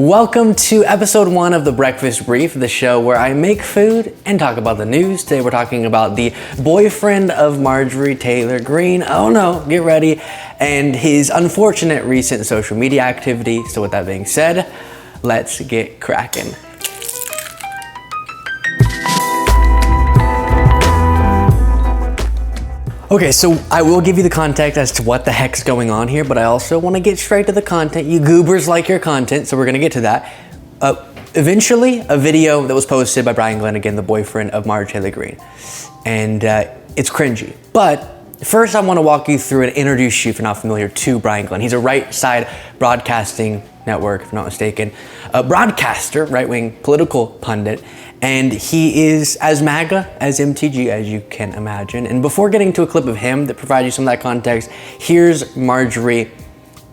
Welcome to episode 1 of the Breakfast Brief, the show where I make food and talk about the news. Today we're talking about the boyfriend of Marjorie Taylor Greene, oh no, get ready, and his unfortunate recent social media activity. So with that being said, let's get cracking. Okay, so I will give you the context as to what the heck's going on here, but I also want to get straight to the content. You goobers like your content, so we're going to get to that. Eventually, a video that was posted by Brian Glenn, again, the boyfriend of Marjorie Taylor Greene. And it's cringy. But first, I want to walk you through and introduce you, if you're not familiar, to Brian Glenn. He's a right side broadcasting network, if I'm not mistaken, a broadcaster, right-wing political pundit. And he is as Maga as MTG as you can imagine. And before getting to a clip of him that provides you some of that context, here's Marjorie,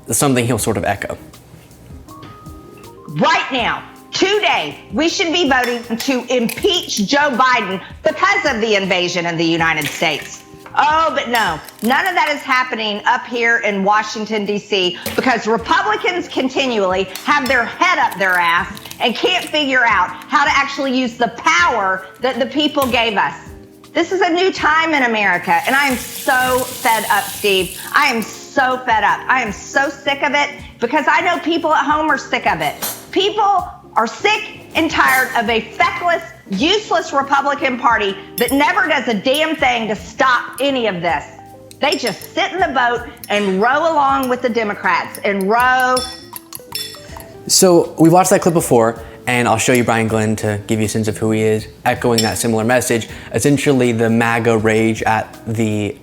something he'll sort of echo. Right now, today, we should be voting to impeach Joe Biden because of the invasion of the United States. Oh, but no, none of that is happening up here in Washington, D.C., because Republicans continually have their head up their ass and can't figure out how to actually use the power that the people gave us. This is a new time in America, and I am so fed up, Steve. I am so fed up. I am so sick of it because I know people at home are sick of it. People are sick and tired of a feckless, useless Republican Party that never does a damn thing to stop any of this. They just sit in the boat and row along with the Democrats and row. So we watched that clip before, and I'll show you Brian Glenn to give you a sense of who he is, echoing that similar message. Essentially, the MAGA rage at the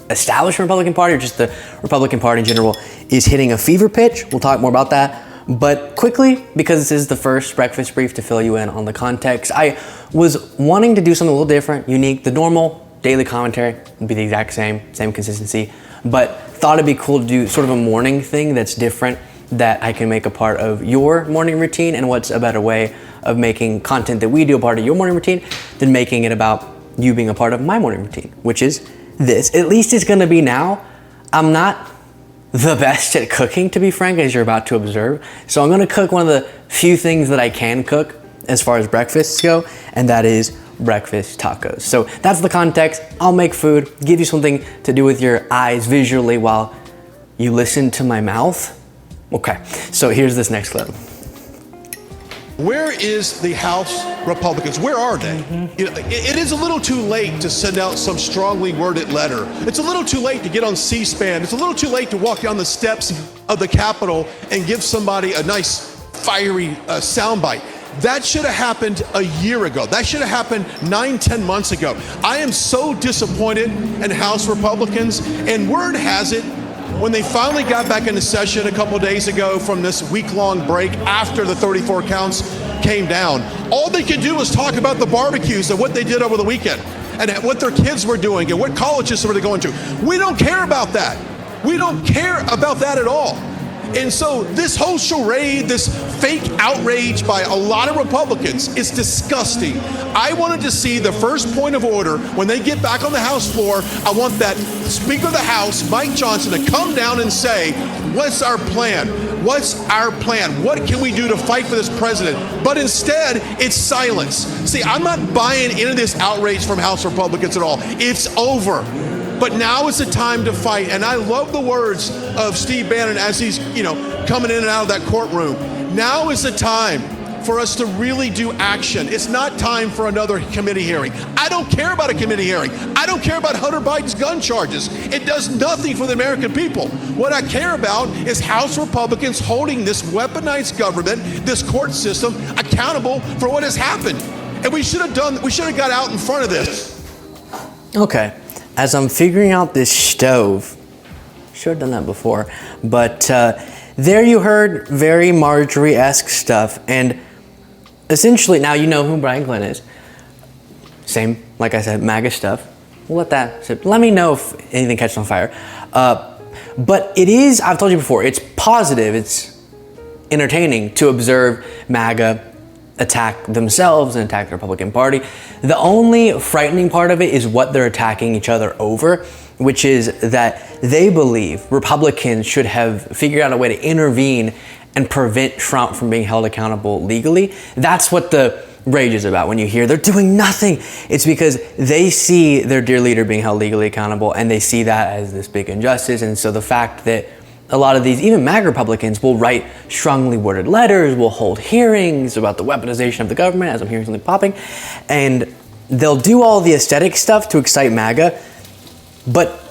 establishment Republican Party, or just the Republican Party in general, is hitting a fever pitch. We'll talk more about that. But quickly, because this is the first breakfast brief to fill you in on the context, I was wanting to do something a little different, unique. The normal daily commentary would be the exact same consistency, but thought it'd be cool to do sort of a morning thing that's different, that I can make a part of your morning routine. And what's a better way of making content that we do a part of your morning routine than making it about you being a part of my morning routine, which is this. At least it's gonna be now. I'm not the best at cooking, to be frank, as you're about to observe. So I'm gonna cook one of the few things that I can cook as far as breakfasts go, and that is breakfast tacos. So that's the context. I'll make food, give you something to do with your eyes visually while you listen to my mouth. Okay, so here's this next clip. Where is the House Republicans? Where are they? You know, it is a little too late to send out some strongly worded letter. It's a little too late to get on C-SPAN. It's a little too late to walk down the steps of the Capitol and give somebody a nice, fiery soundbite. That should have happened a year ago. That should have happened 9-10 months ago. I am so disappointed in House Republicans, and word has it, when they finally got back into session a couple days ago from this week-long break after the 34 counts came down, all they could do was talk about the barbecues and what they did over the weekend and what their kids were doing and what colleges they were going to. We don't care about that. We don't care about that at all. And so this whole charade, this fake outrage by a lot of Republicans is disgusting. I wanted to see the first point of order when they get back on the House floor. I want that Speaker of the House, Mike Johnson, to come down and say, what's our plan? What's our plan? What can we do to fight for this president? But instead, it's silence. See, I'm not buying into this outrage from House Republicans at all. It's over. But now is the time to fight. And I love the words of Steve Bannon as he's, coming in and out of that courtroom. Now is the time for us to really do action. It's not time for another committee hearing. I don't care about a committee hearing. I don't care about Hunter Biden's gun charges. It does nothing for the American people. What I care about is House Republicans holding this weaponized government, this court system, accountable for what has happened. And we should have got out in front of this. Okay. As I'm figuring out this stove, should have done that before, but there you heard very Marjorie-esque stuff, and essentially now you know who Brian Glenn is. Same, like I said, MAGA stuff. We'll let that sit. Let me know if anything catches on fire. But it is, I've told you before, it's positive, it's entertaining to observe MAGA attack themselves and attack the Republican Party. The only frightening part of it is what they're attacking each other over, which is that they believe Republicans should have figured out a way to intervene and prevent Trump from being held accountable legally. That's what the rage is about. When you hear they're doing nothing, it's because they see their dear leader being held legally accountable, and they see that as this big injustice. And so the fact that a lot of these, even MAGA Republicans, will write strongly worded letters, will hold hearings about the weaponization of the government, as I'm hearing something popping, and they'll do all the aesthetic stuff to excite MAGA, but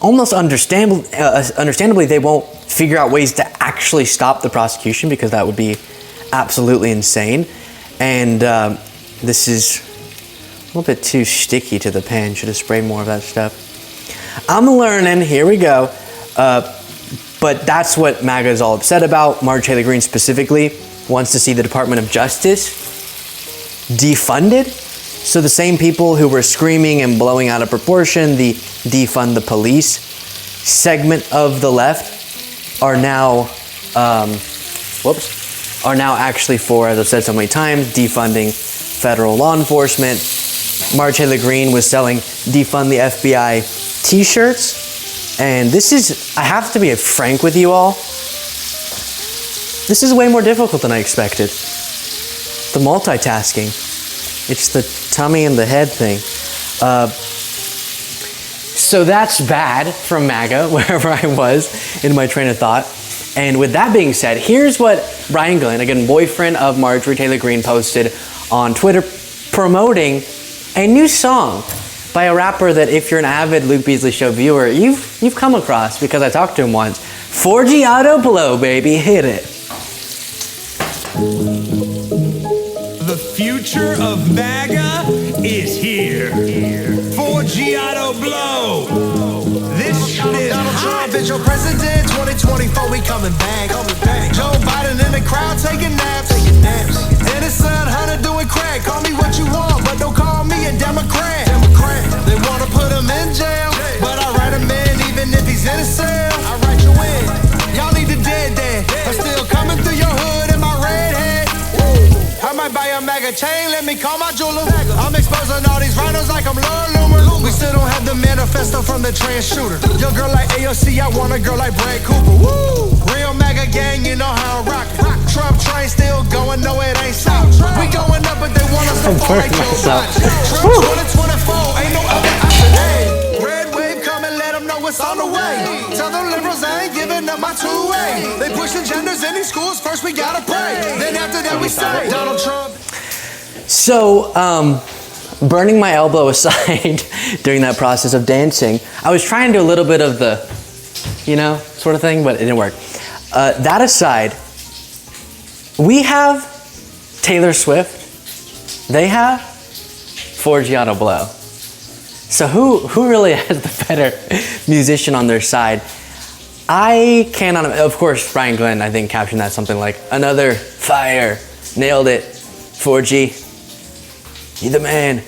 almost understandably, they won't figure out ways to actually stop the prosecution, because that would be absolutely insane. And this is a little bit too sticky to the pan. Should have sprayed more of that stuff. I'm learning. Here we go. But that's what MAGA is all upset about. Marjorie Taylor Greene specifically wants to see the Department of Justice defunded. So the same people who were screaming and blowing out of proportion the defund the police segment of the left are now, are now actually for, as I've said so many times, defunding federal law enforcement. Marjorie Taylor Greene was selling defund the FBI t-shirts. And this is, I have to be frank with you all, this is way more difficult than I expected. The multitasking. It's the tummy and the head thing. So that's bad from MAGA, wherever I was in my train of thought. And with that being said, here's what Brian Glenn, again, boyfriend of Marjorie Taylor Greene, posted on Twitter promoting a new song by a rapper that, if you're an avid Luke Beasley Show viewer, you've come across because I talked to him once. 4G Auto Blow, baby, hit it. The future of MAGA is here. 4G Auto Blow. This shit is Donald Trump is your president. 2024, we coming back. Joe Biden in the crowd taking naps. And his son Hunter doing crack. Call me what you want, but don't call me a Democrat. They wanna put him in jail, but I write him in even if he's in a cell. I write you in. Y'all need the dead. I'm still coming through your hood in my red hat. I might buy a MAGA chain, let me call my jeweler. I'm exposing all these rhinos like I'm Lord Loomer. We still don't have the manifesto from the trans shooter. Your girl like AOC, I want a girl like Brad Cooper. Woo! Real MAGA gang, you know how I rock. Trump train still going, no it ain't stop. We going up, but they want us to fall like Joe Biden. Trump 2024, ain't no other option. Hey, red wave coming, let them know it's on the way. Tell them liberals I ain't giving up my two-way. They pushing genders in these schools, first we gotta pray. Then after that we say, Donald Trump. So, burning my elbow aside during that process of dancing, I was trying to do a little bit of the, sort of thing, but it didn't work. That aside, we have Taylor Swift. They have 4G Auto Blow. So who really has the better musician on their side? I cannot, of course, Brian Glenn, I think, captioned that something like, another fire, nailed it, 4G, you're the man.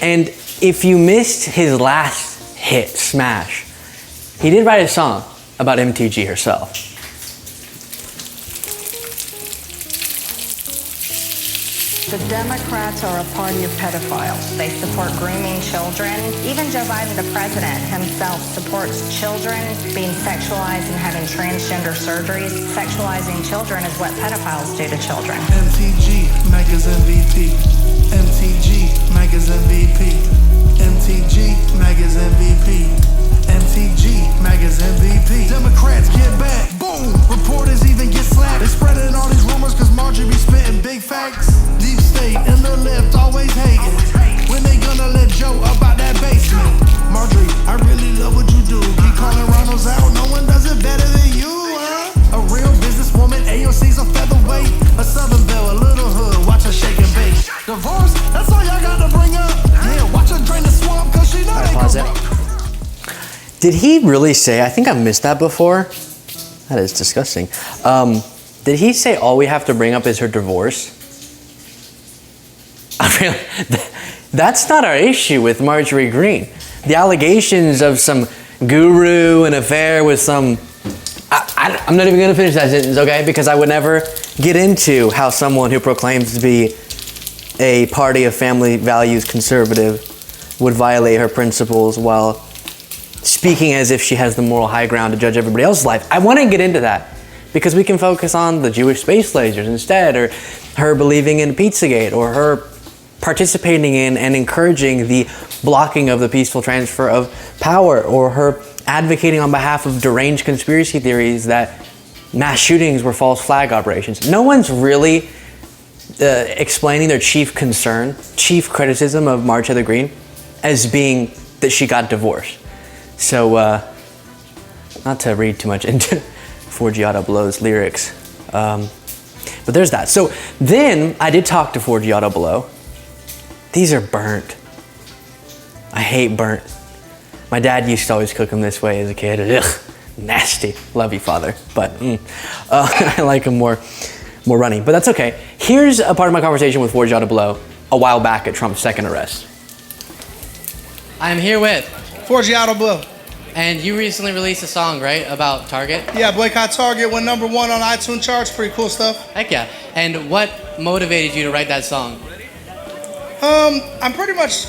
And if you missed his last hit, Smash, he did write a song about MTG herself. The Democrats are a party of pedophiles. They support grooming children. Even Joe Biden, the president himself, supports children being sexualized and having transgender surgeries. Sexualizing children is what pedophiles do to children. MTG, Maga's MVP. MTG, Maga's MVP. MTG, Maga's MVP. MTG, Maga's MVP. Democrats get back. Boom. Reporters even get slapped. They spreading all these rumors cause Marjorie be spitting big facts. Deep state and the left always hating. When they gonna let Joe about that basement? Marjorie, I really love what you do. Keep calling Ronalds out. No one does it better than you, huh? A real businesswoman. AOC's a featherweight. A Southern Belle, a little hood. Watch her shake and bake. Divorce, that's all y'all gotta bring up. Yeah, watch her drain the swamp cause she know they corrupt. Did he really say, I think I've missed that before. That is disgusting. Did he say all we have to bring up is her divorce? That's not our issue with Marjorie Greene. The allegations of some guru, an affair with some... I'm not even going to finish that sentence, okay? Because I would never get into how someone who proclaims to be a party of family values conservative would violate her principles while speaking as if she has the moral high ground to judge everybody else's life. I want to get into that because we can focus on the Jewish space lasers instead, or her believing in Pizzagate, or her participating in and encouraging the blocking of the peaceful transfer of power, or her advocating on behalf of deranged conspiracy theories that mass shootings were false flag operations. No one's really explaining their chief concern, chief criticism of Marjorie Taylor Greene as being that she got divorced. So, not to read too much into Forgiato Blow's lyrics, but there's that. So then I did talk to Forgiato Blow. These are burnt. I hate burnt. My dad used to always cook them this way as a kid. Ugh, nasty. Love you, Father. But I like them more runny. But that's okay. Here's a part of my conversation with Forgiato Blow a while back at Trump's second arrest. I'm here with Forgiato Blow. And you recently released a song, right, about Target? Yeah, Boycott Target went #1 on iTunes charts. Pretty cool stuff. Heck yeah. And what motivated you to write that song? I'm pretty much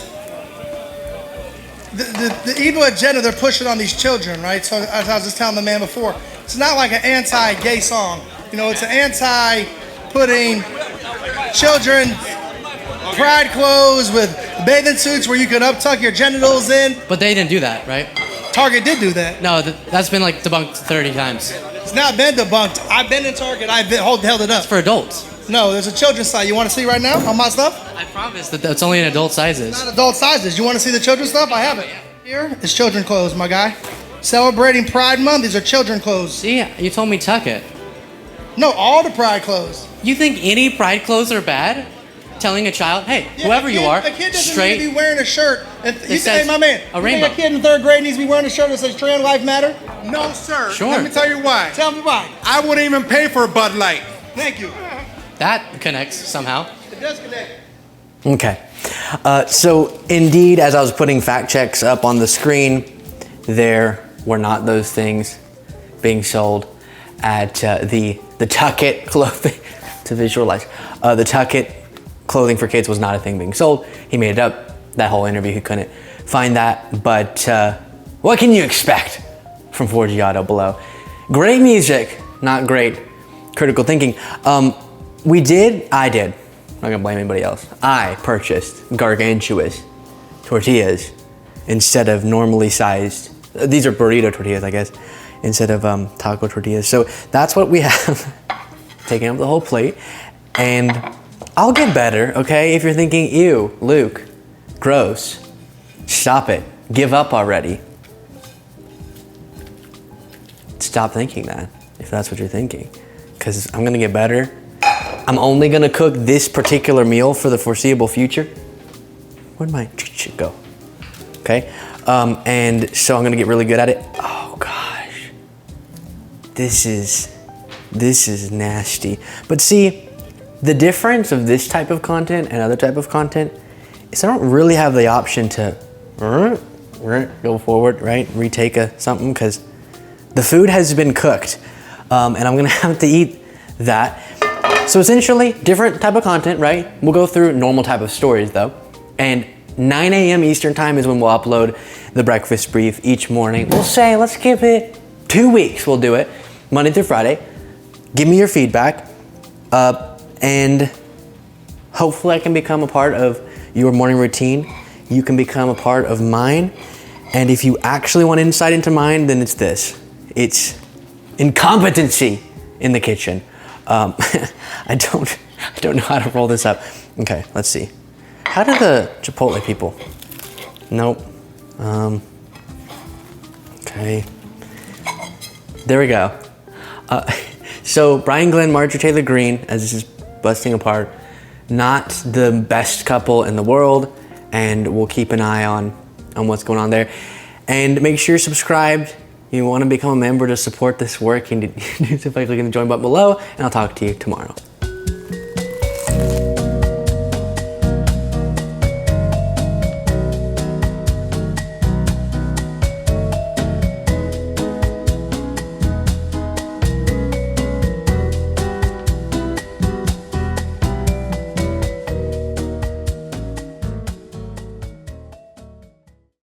the evil agenda they're pushing on these children, right? So as I was just telling the man before, it's not like an anti-gay song. You know, it's an anti-putting children pride clothes with bathing suits where you can uptuck your genitals in. But they didn't do that, right? Target did do that. No, that's been like debunked 30 times. It's not been debunked. I've been in Target. I've held it up. It's for adults. No, there's a children's side. You want to see right now on my stuff? I promise that it's only in adult sizes. It's not adult sizes. You want to see the children's stuff? I have it. Here is children's clothes, my guy. Celebrating Pride Month. These are children's clothes. See, you told me tuck it. No, all the Pride clothes. You think any Pride clothes are bad? Telling a child, hey, Yeah, whoever you are, a kid doesn't straight. need to be wearing a shirt. And you say, says hey, my man, a you rainbow. think a kid in 3rd grade needs to be wearing a shirt that says Trans Life Matter? No, sir. Sure. Let me tell you why. Tell me why. I wouldn't even pay for a Bud Light. Thank you. That connects somehow. It does connect. Okay. So indeed, as I was putting fact checks up on the screen, there were not those things being sold at the Tuck It clothing to visualize. The Tuck It clothing for kids was not a thing being sold. He made it up. That whole interview, he couldn't find that. But what can you expect from Forgiato Blow? Great music, not great critical thinking. I did. I'm not gonna blame anybody else. I purchased gargantuous tortillas instead of normally sized. These are burrito tortillas, I guess, instead of taco tortillas. So that's what we have. Taking up the whole plate, and I'll get better, okay? If you're thinking, ew, Luke, gross, stop it. Give up already. Stop thinking that, if that's what you're thinking. Because I'm gonna get better. I'm only gonna cook this particular meal for the foreseeable future. Where'd my shit go? Okay, and so I'm gonna get really good at it. Oh gosh, this is nasty. But see, the difference of this type of content and other type of content is I don't really have the option to go forward, right? Retake something, because the food has been cooked, and I'm gonna have to eat that. So essentially, different type of content, right? We'll go through normal type of stories though, and 9 a.m. Eastern time is when we'll upload the breakfast brief each morning. We'll say, let's give it 2 weeks. We'll do it Monday through Friday. Give me your feedback, and hopefully I can become a part of your morning routine. You can become a part of mine. And if you actually want insight into mine, then it's this. It's incompetency in the kitchen. I don't know how to roll this up. Okay, let's see. How do the Chipotle people? Nope. Okay. There we go. So Brian Glenn, Marjorie Taylor Greene, as this is busting apart, not the best couple in the world, and we'll keep an eye on what's going on there. And make sure you're subscribed. You want to become a member to support this work, you need to click the join button below, and I'll talk to you tomorrow.